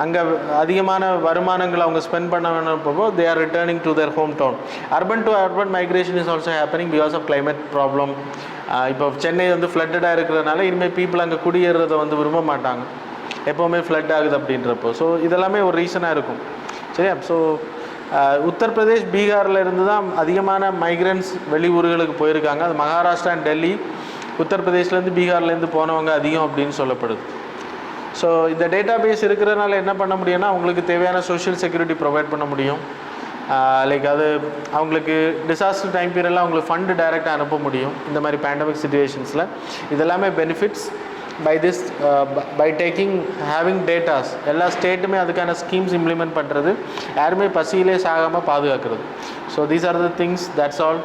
அங்கே அதிகமான வருமானங்கள் அவங்க ஸ்பெண்ட் பண்ண வேணும்ப்போ they are returning to their hometown. Urban to urban migration is also happening because of climate problem. இப்போ சென்னை வந்து ஃப்ளட்டடாக இருக்கிறதுனால இனிமேல் பீப்புள் அங்கே குடியேறதை வந்து விரும்ப மாட்டாங்க, எப்போவுமே ஃப்ளட் ஆகுது அப்படின்றப்போ. ஸோ இதெல்லாமே ஒரு ரீசனாக இருக்கும். சரியா? ஸோ உத்தரப்பிரதேஷ், பீகாரில் இருந்து தான் அதிகமான மைக்ரண்ட்ஸ் வெளியூர்களுக்கு போயிருக்காங்க. அது மகாராஷ்டிரா அண்ட் டெல்லி, உத்தரப்பிரதேஷ்லேருந்து பீகார்லேருந்து போனவங்க அதிகம் அப்படின்னு சொல்லப்படுது. ஸோ இந்த டேட்டா பேஸ் இருக்கிறதுனால என்ன பண்ண முடியும்னா அவங்களுக்கு தேவையான சோஷியல் செக்யூரிட்டி ப்ரொவைட் பண்ண முடியும். லைக் அது அவங்களுக்கு டிசாஸ்டர் டைம் பீரியடில் அவங்களுக்கு ஃபண்டு டைரெக்டாக அனுப்ப முடியும். இந்த மாதிரி பேண்டமிக் சிச்சுவேஷன்ஸில் இதெல்லாமே benefits by this by taking having datas. எல்லா ஸ்டேட்டுமே அதுக்கான ஸ்கீம்ஸ் இம்ப்ளிமெண்ட் பண்ணுறது, யாருமே பசியிலே சாகாமல் பாதுகாக்கிறது. So these are the things. That's all.